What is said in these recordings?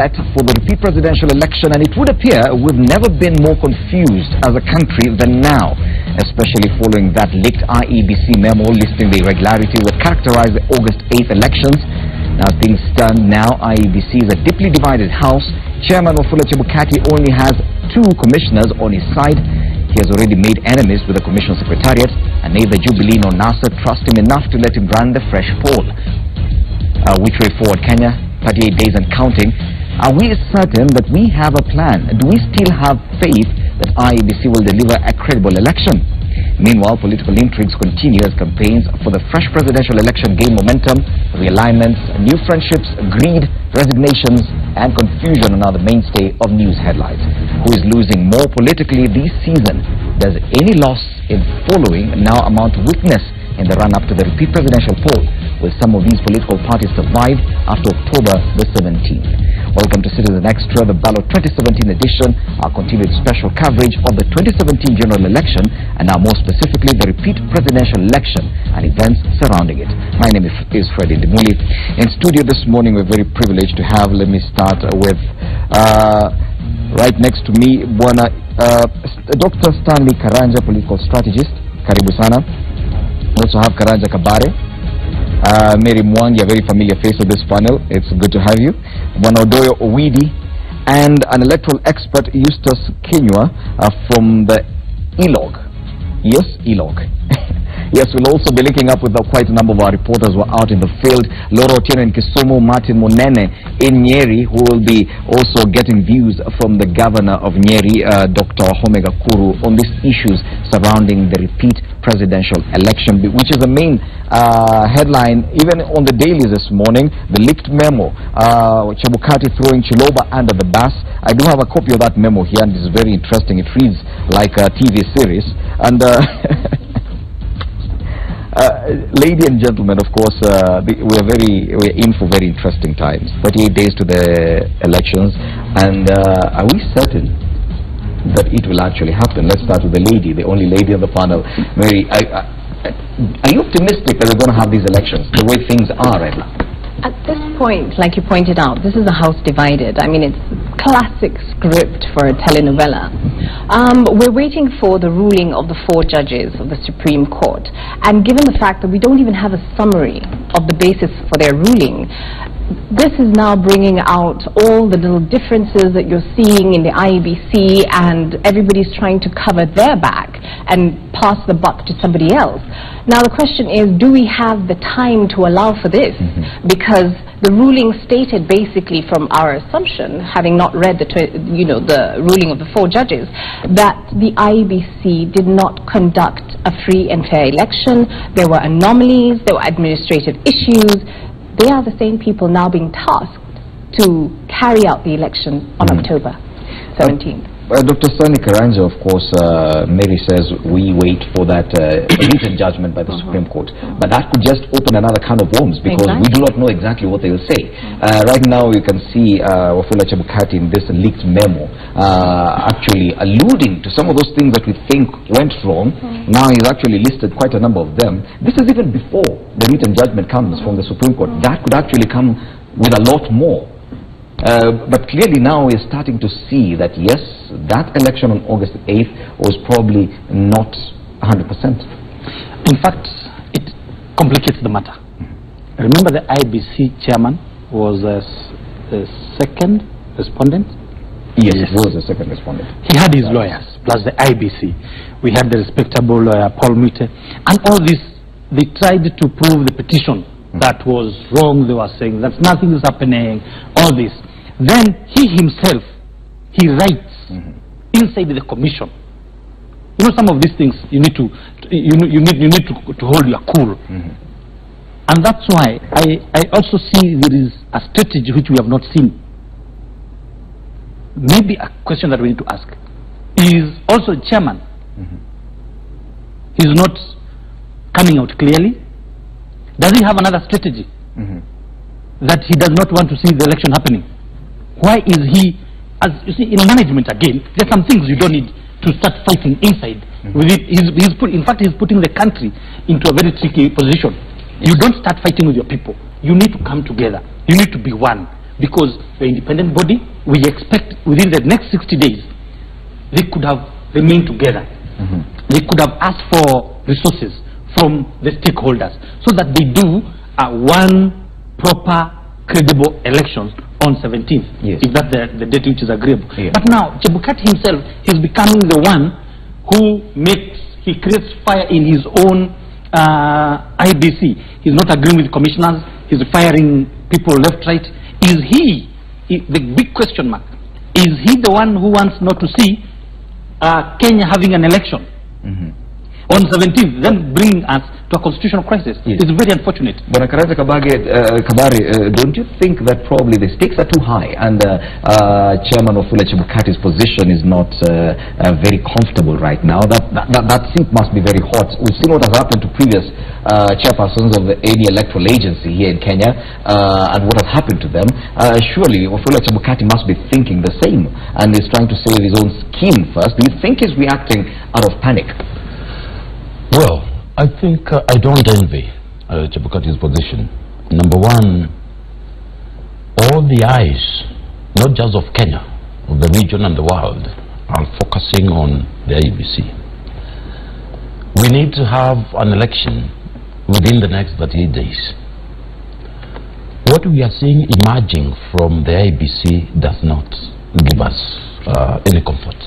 set for the repeat presidential election, and it would appear we've never been more confused as a country than now, especially following that leaked IEBC memo listing the irregularities that characterized the August 8th elections. Now, as things stand now, IEBC is a deeply divided house. Chairman Wafula Chebukati only has 2 commissioners on his side. He has already made enemies with the commission secretariat, and neither Jubilee nor NASA trust him enough to let him run the fresh poll. Which way forward, Kenya? 38 days and counting. Are we certain that we have a plan? Do we still have faith that IEBC will deliver a credible election? Meanwhile, political intrigues continue as campaigns for the fresh presidential election gain momentum. Realignments, new friendships, greed, resignations, and confusion are now the mainstay of news headlines. Who is losing more politically this season? Does any loss in following now amount to weakness in the run-up to the repeat presidential poll? Will some of these political parties survive after October the 17th? Welcome to Citizen Extra, the Ballot 2017 edition, our continued special coverage of the 2017 general election, and now more specifically the repeat presidential election and events surrounding it. My name is Freddie Ndimuli. In studio this morning, we're very privileged to have, let me start with, right next to me, Dr. Stanley Karanja, political strategist. Karibu sana. We also have Karanja Kabare. Mary Mwangi, a very familiar face of this panel. It's good to have you. Odoyo Owidi, and an electoral expert, Eustace Kinyua, from the ELOG. Yes, ELOG. Yes, we'll also be linking up with quite a number of our reporters who are out in the field. Laura Otieno in Kisumu, Martin Monene in Nyeri, who will be also getting views from the governor of Nyeri, Dr. Wahome Gakuru, on these issues surrounding the repeat presidential election, which is the main headline even on the dailies this morning. The leaked memo, Chebukati throwing Chiloba under the bus. I do have a copy of that memo here, and it's very interesting. It reads like a TV series. And ladies and gentlemen, of course, we're in for very interesting times. 38 days to the elections, and are we certain that it will actually happen? Let's start with the lady, the only lady on the panel. Mary, are you optimistic that we're going to have these elections the way things are right now? At this point, like you pointed out, this is a house divided. I mean, it's classic script for a telenovela. We're waiting for the ruling of the 4 judges of the Supreme Court. And given the fact that we don't even have a summary of the basis for their ruling, this is now bringing out all the little differences that you're seeing in the IEBC, and everybody's trying to cover their back and pass the buck to somebody else. Now the question is, do we have the time to allow for this? Because the ruling stated, basically from our assumption, having not read the ruling of the 4 judges, that the IEBC did not conduct a free and fair election. There were anomalies, there were administrative issues. They are the same people now being tasked to carry out the election on October 17th. Dr. Stanley Karanja, of course, Mary says we wait for that written judgment by the Supreme Court. But that could just open another can of worms, because we do not know exactly what they will say. Right now, you can see Wafula Chebukati in this leaked memo actually alluding to some of those things that we think went wrong. Now he's actually listed quite a number of them. This is even before the written judgment comes from the Supreme Court. That could actually come with a lot more. But clearly now we're starting to see that, yes, that election on August 8th was probably not 100%. In fact, it complicates the matter. Remember, the IEBC chairman was the second respondent? Yes, he was the second respondent. He had his lawyers, plus the IEBC. We had the respectable lawyer, Paul Mwite. And all this, they tried to prove the petition that was wrong. They were saying that nothing is happening, all this. Then he himself, he writes inside the commission. You know, some of these things you need to hold your cool. And that's why I also see there is a strategy which we have not seen. Maybe a question that we need to ask is also chairman. He's not coming out clearly. Does he have another strategy that he does not want to see the election happening? Why is he, as you see, in management again, there are some things you don't need to start fighting inside. With it, in fact, he's putting the country into a very tricky position. You don't start fighting with your people. You need to come together. You need to be one. because the independent body, we expect within the next 60 days, they could have remained together. They could have asked for resources from the stakeholders so that they do one proper, credible elections on 17th, if that's the date which is agreeable. But now, Chebukati himself is becoming the one who he creates fire in his own IBC. He's not agreeing with commissioners, he's firing people left, right. Is he, the big question mark, is he the one who wants not to see Kenya having an election on 17th, then bring us to a constitutional crisis? It's very unfortunate. But Kabari, don't you think that probably the stakes are too high and Chairman Wafula Chebukati's position is not very comfortable right now? That seat must be very hot. We've seen what has happened to previous chairpersons of any electoral agency here in Kenya and what has happened to them. Surely Wafula Chebukati must be thinking the same and is trying to save his own skin first. Do you think he's reacting out of panic? Well, I think I don't envy Chebukati's position. Number one, all the eyes, not just of Kenya, of the region and the world, are focusing on the IEBC. We need to have an election within the next 38 days. What we are seeing emerging from the IEBC does not give us any comfort.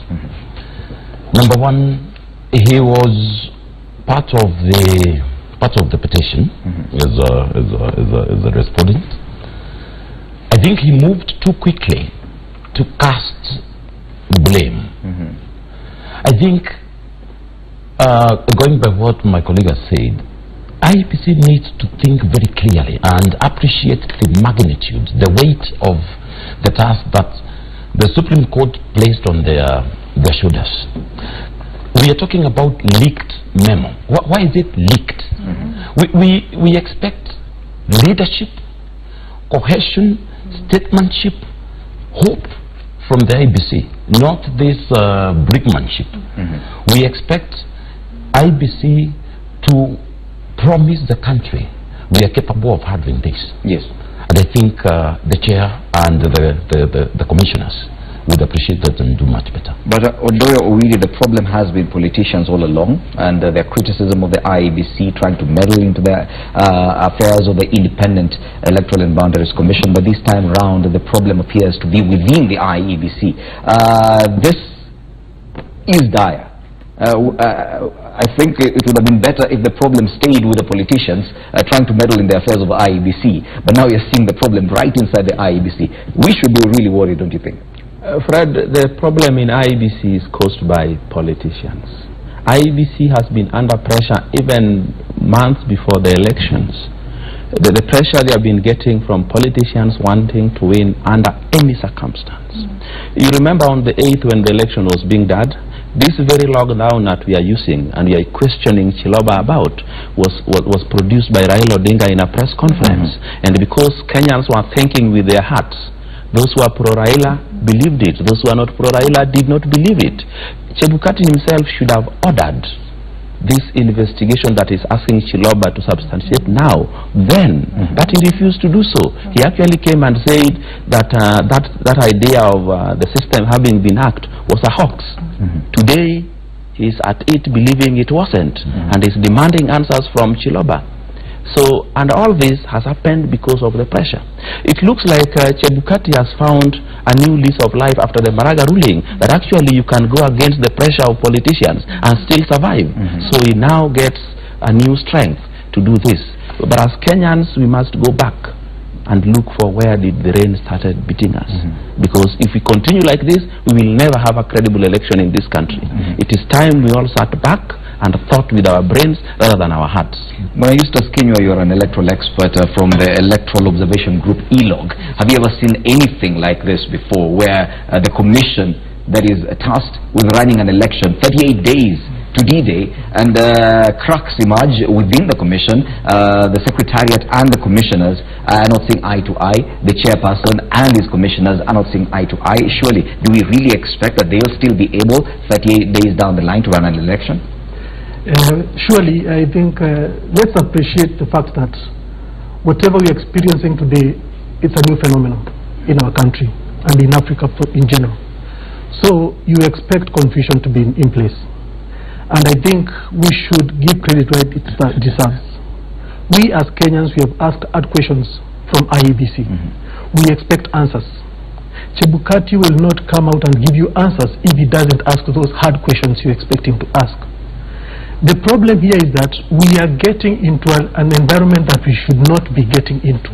Number one, he was part of the petition as a respondent. I think he moved too quickly to cast blame. I think, going by what my colleague has said, IEBC needs to think very clearly and appreciate the magnitude, the weight of the task that the Supreme Court placed on their shoulders. We are talking about leaked memo. Why is it leaked? We expect leadership, cohesion, statesmanship, hope from the IEBC, not this brickmanship. We expect IEBC to promise the country we are capable of having this. Yes. And I think the chair and the commissioners would appreciate that and do much better. But Odoyo Owiri, the problem has been politicians all along and their criticism of the IEBC trying to meddle into the affairs of the Independent Electoral and Boundaries Commission. But this time round, the problem appears to be within the IEBC. This is dire. I think it would have been better if the problem stayed with the politicians trying to meddle in the affairs of the IEBC. But now you're seeing the problem right inside the IEBC. We should be really worried, don't you think? Fred, the problem in IEBC is caused by politicians. IEBC has been under pressure even months before the elections. The pressure they have been getting from politicians wanting to win under any circumstance. You remember on the 8th when the election was being done, this very lockdown that we are using and we are questioning Chiloba about was produced by Raila Odinga in a press conference. And because Kenyans were thinking with their hearts, those who are pro-Raila believed it. Those who are not pro-Raila did not believe it. Chebukati himself should have ordered this investigation that is asking Chiloba to substantiate now, then, but he refused to do so. He actually came and said that that idea of the system having been hacked was a hoax. Today, he's at it believing it wasn't, and is demanding answers from Chiloba. So, and all this has happened because of the pressure. It looks like Chebukati has found a new lease of life after the Maraga ruling, that actually you can go against the pressure of politicians and still survive. So he now gets a new strength to do this. But as Kenyans, we must go back and look for where did the rain started beating us. Because if we continue like this, we will never have a credible election in this country. It is time we all sat back and thought with our brains rather than our hearts. When Eustace Kinyua, you're an electoral expert from the Electoral Observation Group, ELOG. Have you ever seen anything like this before, where the commission that is tasked with running an election 38 days to D-Day, and cracks emerge within the commission, the secretariat and the commissioners are not seeing eye to eye, the chairperson and his commissioners are not seeing eye to eye? Surely, do we really expect that they'll still be able 38 days down the line to run an election? Surely, I think let's appreciate the fact that whatever we're experiencing today, it's a new phenomenon. in our country and in Africa in general. So you expect confusion to be in place. And I think we should give credit where it deserves. We as Kenyans, we have asked hard questions from IEBC. We expect answers. Chebukati will not come out and give you answers if he doesn't ask those hard questions you expect him to ask. The problem here is that we are getting into an environment that we should not be getting into.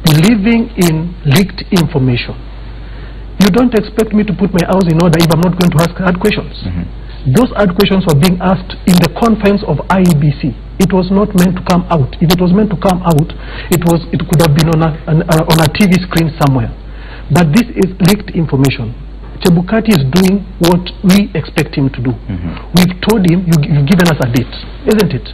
Believing in leaked information. You don't expect me to put my house in order if I'm not going to ask hard questions. Those hard questions were being asked in the confines of IEBC. It was not meant to come out. If it was meant to come out, it could have been on a TV screen somewhere. But this is leaked information. Chebukati is doing what we expect him to do. We've told him, you've given us a date, isn't it?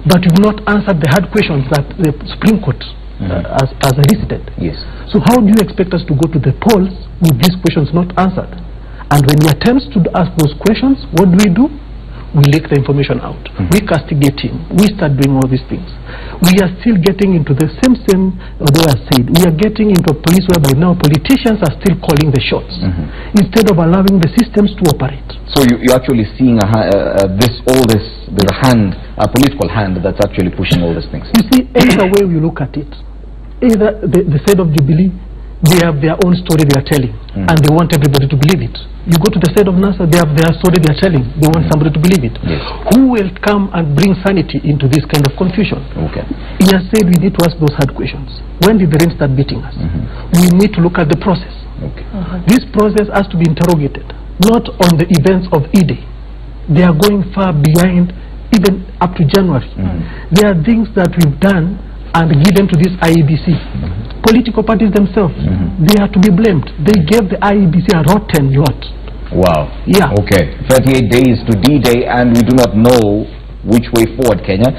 But you've not answered the hard questions that the Supreme Court has listed. Yes. So how do you expect us to go to the polls with these questions not answered? And when he attempts to ask those questions, what do? We leak the information out. We castigate him. We start doing all these things. We are still getting into the same, although I said, we are getting into a place whereby now politicians are still calling the shots instead of allowing the systems to operate. So you're actually seeing there's a hand, a political hand that's actually pushing all these things. You see, either way you look at it, either the side of Jubilee, they have their own story they are telling, and they want everybody to believe it. You go to the side of NASA, they have their story they are telling. They want somebody to believe it. Yes. Who will come and bring sanity into this kind of confusion? Okay. He has said we need to ask those hard questions. When did the rain start beating us? We need to look at the process. Okay. This process has to be interrogated, not on the events of E-Day. They are going far behind, even up to January. There are things that we've done and given to this IEBC. Political parties themselves, they are to be blamed. They gave the IEBC a rotten lot. Wow. Yeah. Okay. 38 days to D-Day, and we do not know which way forward, Kenya.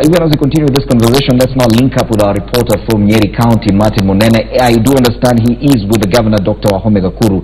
Even as we continue this conversation, let's now link up with our reporter from Nyeri County, Martin Monene. I do understand he is with the governor, Dr. Wahome Gakuru.